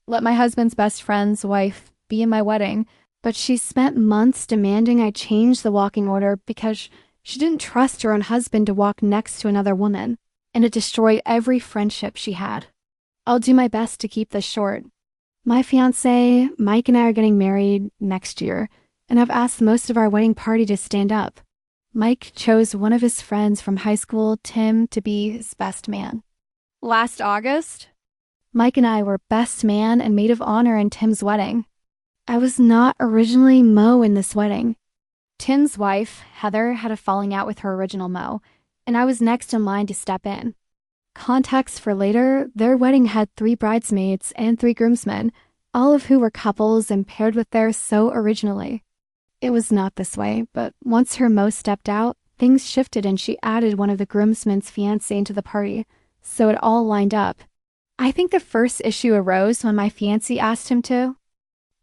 let my husband's best friend's wife be in my wedding, but she spent months demanding I change the walking order because she didn't trust her own husband to walk next to another woman, and it destroyed every friendship she had. I'll do my best to keep this short. My fiancé, Mike, and I are getting married next year, and I've asked most of our wedding party to stand up. Mike chose one of his friends from high school, Tim, to be his best man. Last August, Mike and I were best man and maid of honor in Tim's wedding. I was not originally Mo in this wedding. Tim's wife, Heather, had a falling out with her original Mo, and I was next in line to step in. Context for later, their wedding had 3 bridesmaids and 3 groomsmen, all of who were couples and paired with theirs so originally. It was not this way, but once her Mo stepped out, things shifted and she added one of the groomsmen's fiancé into the party, so it all lined up. I think the first issue arose when my fiancé asked him to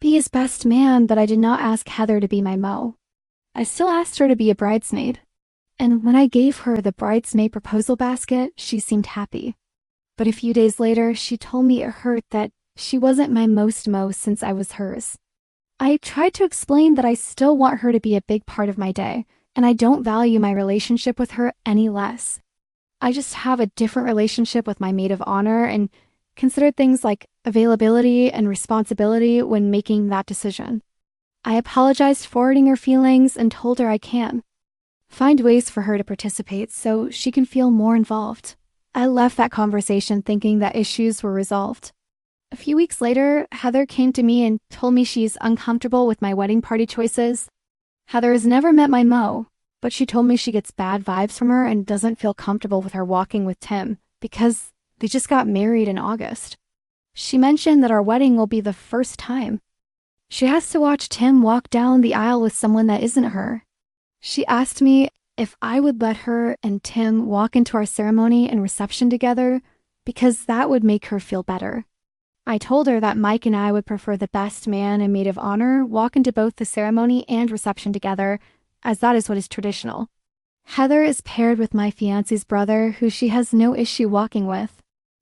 be his best man, but I did not ask Heather to be my Mo. I still asked her to be a bridesmaid, and when I gave her the bridesmaid proposal basket, she seemed happy. But a few days later, she told me it hurt that she wasn't my most Mo since I was hers. I tried to explain that I still want her to be a big part of my day, and I don't value my relationship with her any less. I just have a different relationship with my maid of honor and consider things like availability and responsibility when making that decision. I apologized for hurting her feelings and told her I can find ways for her to participate so she can feel more involved. I left that conversation thinking that issues were resolved. A few weeks later, Heather came to me and told me she's uncomfortable with my wedding party choices. Heather has never met my Mo, but she told me she gets bad vibes from her and doesn't feel comfortable with her walking with Tim because they just got married in August. She mentioned that our wedding will be the first time. She has to watch Tim walk down the aisle with someone that isn't her. She asked me if I would let her and Tim walk into our ceremony and reception together because that would make her feel better. I told her that Mike and I would prefer the best man and maid of honor walk into both the ceremony and reception together, as that is what is traditional. Heather is paired with my fiancé's brother, who she has no issue walking with.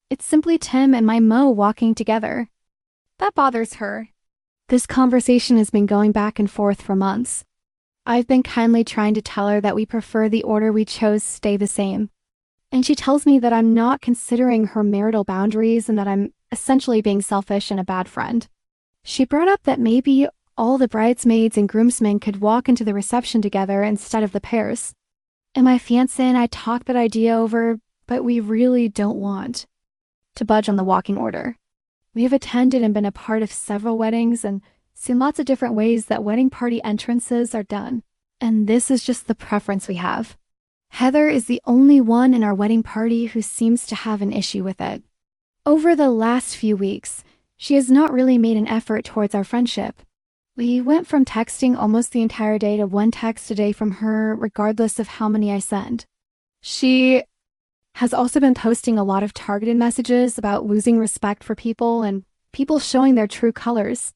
It's simply Tim and my Mo walking together. That bothers her. This conversation has been going back and forth for months. I've been kindly trying to tell her that we prefer the order we chose stay the same. And she tells me that I'm not considering her marital boundaries and that I'm essentially being selfish and a bad friend. She brought up that maybe all the bridesmaids and groomsmen could walk into the reception together instead of the pairs. And my fiancé and I talked that idea over, but we really don't want to budge on the walking order. We have attended and been a part of several weddings and seen lots of different ways that wedding party entrances are done. And this is just the preference we have. Heather is the only one in our wedding party who seems to have an issue with it. Over the last few weeks, she has not really made an effort towards our friendship. We went from texting almost the entire day to 1 text a day from her, regardless of how many I send. She has also been posting a lot of targeted messages about losing respect for people and people showing their true colors.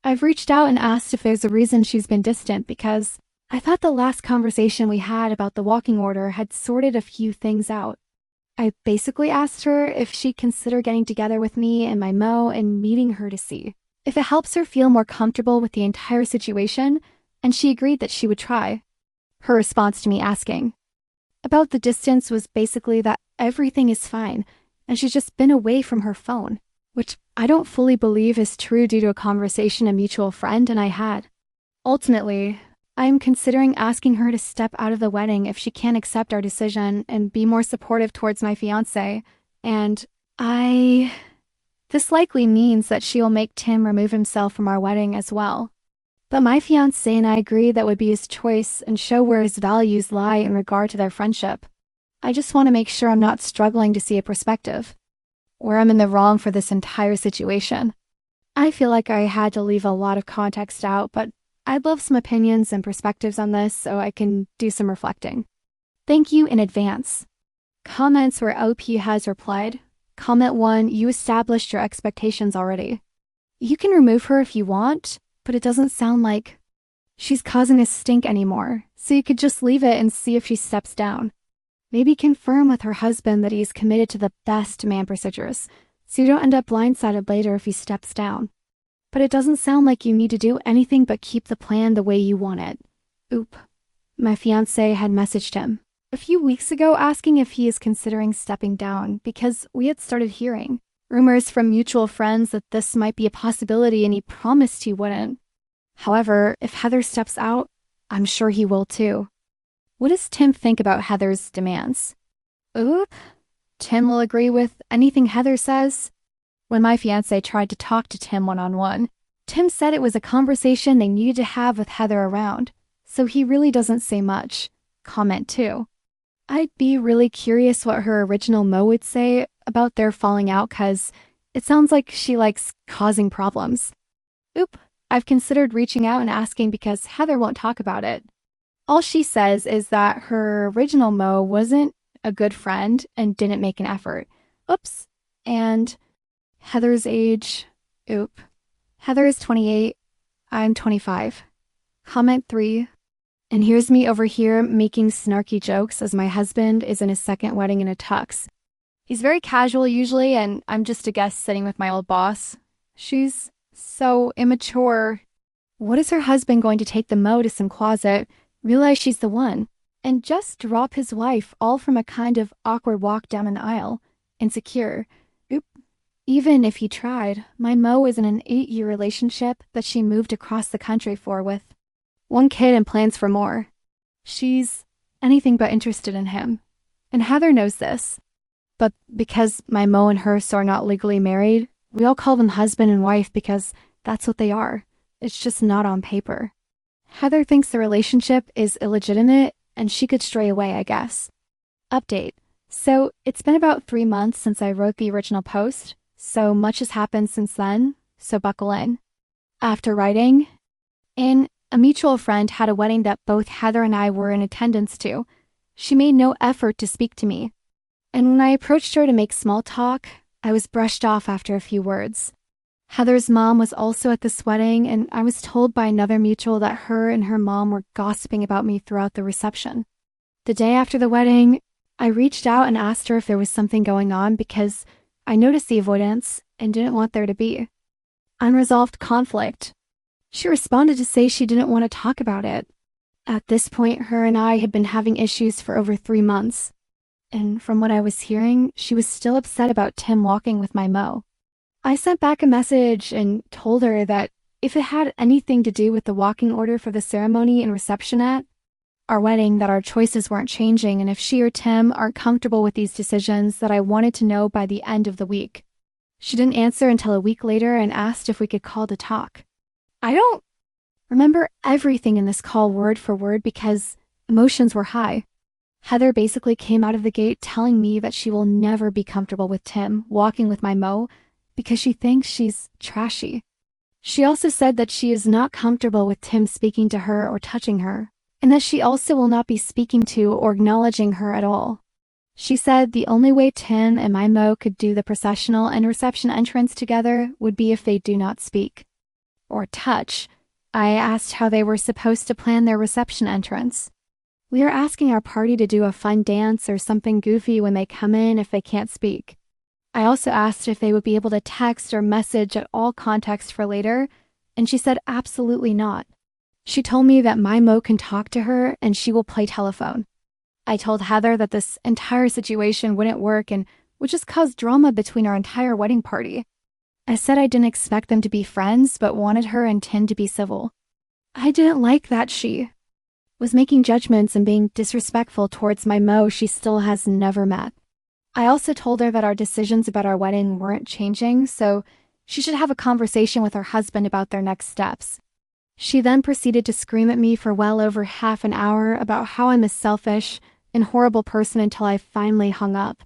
I've reached out and asked if there's a reason she's been distant because I thought the last conversation we had about the walking order had sorted a few things out. I basically asked her if she'd consider getting together with me and my Mo and meeting her to see if it helps her feel more comfortable with the entire situation, and she agreed that she would try. Her response to me asking about the distance was basically that everything is fine, and she's just been away from her phone, which I don't fully believe is true due to a conversation a mutual friend and I had. Ultimately, I am considering asking her to step out of the wedding if she can't accept our decision and be more supportive towards my fiancé, and this likely means that she will make Tim remove himself from our wedding as well. But my fiancé and I agree that would be his choice and show where his values lie in regard to their friendship. I just want to make sure I'm not struggling to see a perspective, or I'm in the wrong for this entire situation. I feel like I had to leave a lot of context out, but I'd love some opinions and perspectives on this so I can do some reflecting. Thank you in advance. Comments where OP has replied. Comment 1, you established your expectations already. You can remove her if you want, but it doesn't sound like she's causing a stink anymore, so you could just leave it and see if she steps down. Maybe confirm with her husband that he's committed to the best man procedures, so you don't end up blindsided later if he steps down. But it doesn't sound like you need to do anything but keep the plan the way you want it. Oop. My fiancé had messaged him a few weeks ago asking if he is considering stepping down because we had started hearing rumors from mutual friends that this might be a possibility and he promised he wouldn't. However, if Heather steps out, I'm sure he will too. What does Tim think about Heather's demands? Oop. Tim will agree with anything Heather says. When my fiancé tried to talk to Tim one-on-one, Tim said it was a conversation they needed to have with Heather around, so he really doesn't say much. Comment 2. I'd be really curious what her original Mo would say about their falling out because it sounds like she likes causing problems. Oop, I've considered reaching out and asking because Heather won't talk about it. All she says is that her original Mo wasn't a good friend and didn't make an effort. Oops. And Heather's age. Oop. Heather is 28. I'm 25. Comment 3. And here's me over here making snarky jokes as my husband is in his second wedding in a tux. He's very casual usually, and I'm just a guest sitting with my old boss. She's so immature. What is her husband going to take the Mo to some closet, realize she's the one, and just drop his wife all from a kind of awkward walk down an aisle? Insecure. Oop. Even if he tried, my Mo is in an 8-year relationship that she moved across the country for with 1 kid and plans for more. She's anything but interested in him. And Heather knows this. But because my Mo and her are not legally married, we all call them husband and wife because that's what they are. It's just not on paper. Heather thinks the relationship is illegitimate and she could stray away, I guess. Update. So it's been about 3 months since I wrote the original post, so much has happened since then, so buckle in. After writing, a mutual friend had a wedding that both Heather and I were in attendance to. She made no effort to speak to me. And when I approached her to make small talk, I was brushed off after a few words. Heather's mom was also at this wedding, and I was told by another mutual that her and her mom were gossiping about me throughout the reception. The day after the wedding, I reached out and asked her if there was something going on because I noticed the avoidance and didn't want there to be unresolved conflict. She responded to say she didn't want to talk about it. At this point, her and I had been having issues for over 3 months. And from what I was hearing, she was still upset about Tim walking with my Mo. I sent back a message and told her that if it had anything to do with the walking order for the ceremony and reception at our wedding, that our choices weren't changing, and if she or Tim aren't comfortable with these decisions, that I wanted to know by the end of the week. She didn't answer until a week later and asked if we could call to talk. I don't remember everything in this call word for word because emotions were high. Heather basically came out of the gate telling me that she will never be comfortable with Tim walking with my Mo because she thinks she's trashy. She also said that she is not comfortable with Tim speaking to her or touching her, and that she also will not be speaking to or acknowledging her at all. She said the only way Tim and my Mo could do the processional and reception entrance together would be if they do not speak or touch. I asked how they were supposed to plan their reception entrance. We are asking our party to do a fun dance or something goofy when they come in if they can't speak. I also asked if they would be able to text or message at all context for later, and she said absolutely not. She told me that my Mo can talk to her and she will play telephone. I told Heather that this entire situation wouldn't work and would just cause drama between our entire wedding party. I said I didn't expect them to be friends, but wanted her and Tim to be civil. I didn't like that she was making judgments and being disrespectful towards my Mo she still has never met. I also told her that our decisions about our wedding weren't changing, so she should have a conversation with her husband about their next steps. She then proceeded to scream at me for well over half an hour about how I'm a selfish and horrible person until I finally hung up.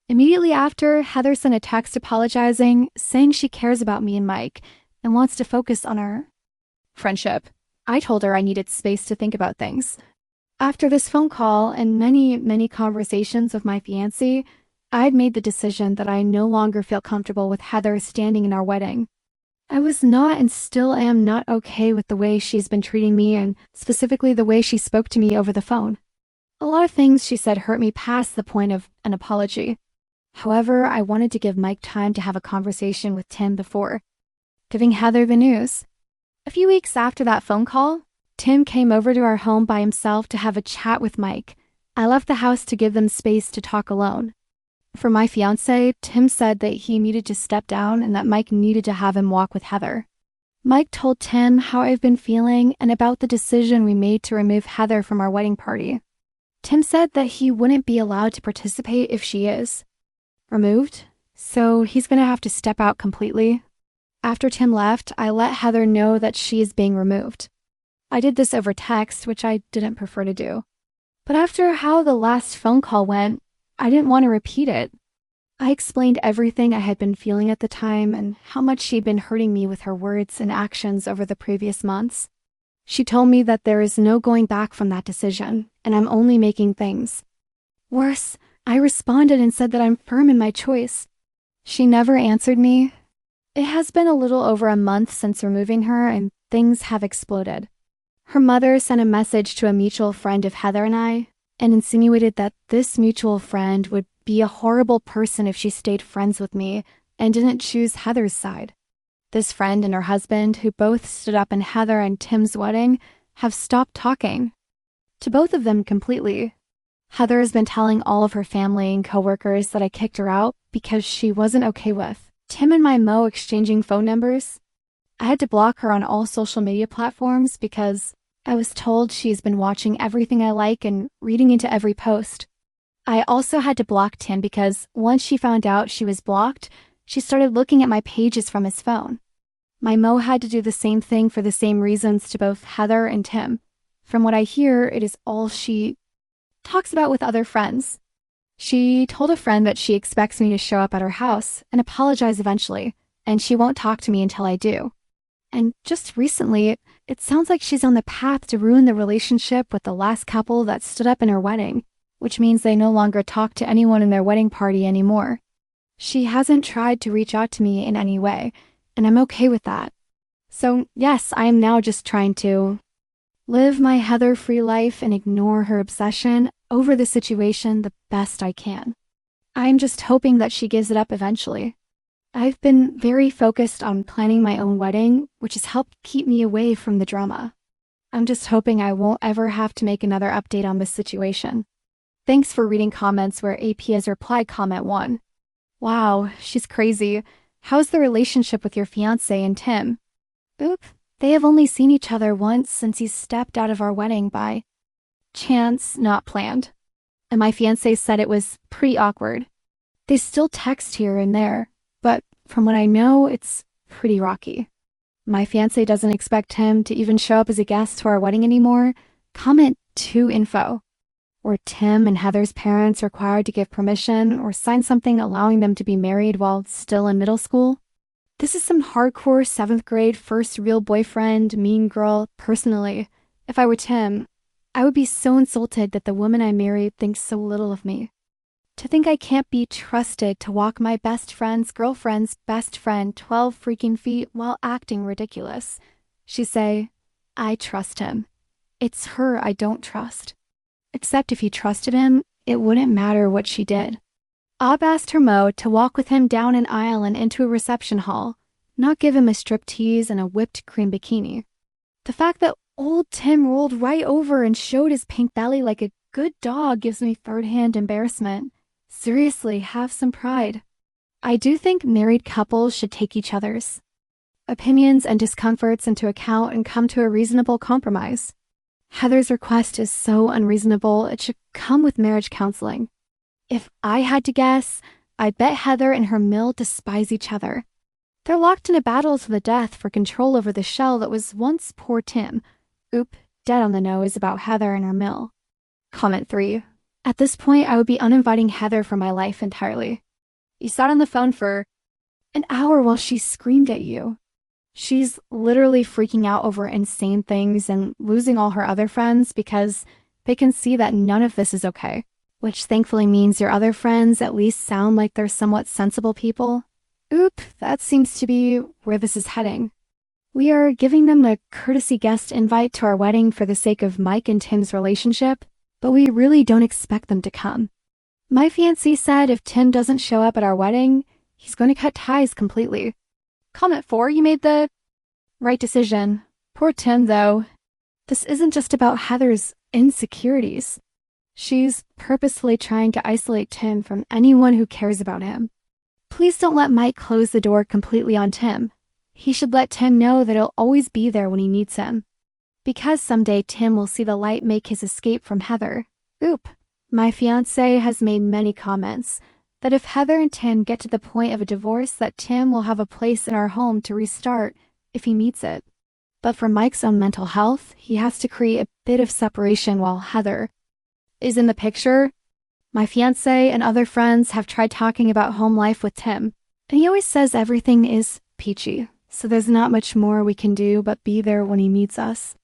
Immediately after, Heather sent a text apologizing, saying she cares about me and Mike and wants to focus on our friendship. I told her I needed space to think about things. After this phone call and many conversations with my fiancé, I had made the decision that I no longer feel comfortable with Heather standing in our wedding. I was not and still am not okay with the way she's been treating me and specifically the way she spoke to me over the phone. A lot of things she said hurt me past the point of an apology. However, I wanted to give Mike time to have a conversation with Tim before giving Heather the news. A few weeks after that phone call, Tim came over to our home by himself to have a chat with Mike. I left the house to give them space to talk alone. For my fiancé, Tim said that he needed to step down and that Mike needed to have him walk with Heather. Mike told Tim how I've been feeling and about the decision we made to remove Heather from our wedding party. Tim said that he wouldn't be allowed to participate if she is removed, so he's going to have to step out completely. After Tim left, I let Heather know that she is being removed. I did this over text, which I didn't prefer to do. But after how the last phone call went, I didn't want to repeat it. I explained everything I had been feeling at the time and how much she'd been hurting me with her words and actions over the previous months. She told me that there is no going back from that decision, and I'm only making things worse. I responded and said that I'm firm in my choice. She never answered me. It has been a little over a month since removing her, and things have exploded. Her mother sent a message to a mutual friend of Heather and I, and insinuated that this mutual friend would be a horrible person if she stayed friends with me and didn't choose Heather's side. This friend and her husband, who both stood up in Heather and Tim's wedding, have stopped talking. To both of them completely. Heather has been telling all of her family and coworkers that I kicked her out because she wasn't okay with Tim and my Mo exchanging phone numbers. I had to block her on all social media platforms because I was told she's been watching everything I like and reading into every post. I also had to block Tim because once she found out she was blocked, she started looking at my pages from his phone. My Mo had to do the same thing for the same reasons to both Heather and Tim. From what I hear, it is all she talks about with other friends. She told a friend that she expects me to show up at her house and apologize eventually, and she won't talk to me until I do. And just recently, it sounds like she's on the path to ruin the relationship with the last couple that stood up in her wedding, which means they no longer talk to anyone in their wedding party anymore. She hasn't tried to reach out to me in any way, and I'm okay with that. So yes, I am now just trying to live my Heather-free life and ignore her obsession over the situation the best I can. I'm just hoping that she gives it up eventually. I've been very focused on planning my own wedding, which has helped keep me away from the drama. I'm just hoping I won't ever have to make another update on this situation. Thanks for reading comments where AP has replied comment 1. Wow, she's crazy. How's the relationship with your fiancé and Tim? Oop, they have only seen each other once since he stepped out of our wedding by chance, not planned. And my fiancé said it was pretty awkward. They still text here and there, but from what I know, it's pretty rocky. My fiancé doesn't expect him to even show up as a guest to our wedding anymore. Comment 2 info. Were Tim and Heather's parents required to give permission or sign something allowing them to be married while still in middle school? This is some hardcore 7th grade first real boyfriend, mean girl. Personally, if I were Tim, I would be so insulted that the woman I married thinks so little of me. To think I can't be trusted to walk my best friend's girlfriend's best friend 12 freaking feet while acting ridiculous. She say, I trust him. It's her I don't trust. Except if he trusted him, it wouldn't matter what she did. Ob asked her Mo to walk with him down an aisle and into a reception hall, not give him a striptease and a whipped cream bikini. The fact that old Tim rolled right over and showed his pink belly like a good dog gives me third-hand embarrassment. Seriously, have some pride. I do think married couples should take each other's opinions and discomforts into account and come to a reasonable compromise. Heather's request is so unreasonable, it should come with marriage counseling. If I had to guess, I'd bet Heather and her mill despise each other. They're locked in a battle to the death for control over the shell that was once poor Tim. Oop, dead on the nose about Heather and her mill. Comment 3. At this point, I would be uninviting Heather from my life entirely. You sat on the phone for an hour while she screamed at you. She's literally freaking out over insane things and losing all her other friends because they can see that none of this is okay, which thankfully means your other friends at least sound like they're somewhat sensible people. Oop, that seems to be where this is heading. We are giving them a courtesy guest invite to our wedding for the sake of Mike and Tim's relationship, but we really don't expect them to come. My fiancé said if Tim doesn't show up at our wedding, he's going to cut ties completely. Comment 4, you made the right decision. Poor Tim, though. This isn't just about Heather's insecurities. She's purposefully trying to isolate Tim from anyone who cares about him. Please don't let Mike close the door completely on Tim. He should let Tim know that he'll always be there when he needs him. Because someday Tim will see the light make his escape from Heather. Oop. My fiancé has made many comments that if Heather and Tim get to the point of a divorce, that Tim will have a place in our home to restart if he meets it. But for Mike's own mental health, he has to create a bit of separation while Heather is in the picture. My fiancé and other friends have tried talking about home life with Tim, and he always says everything is peachy, so there's not much more we can do but be there when he meets us.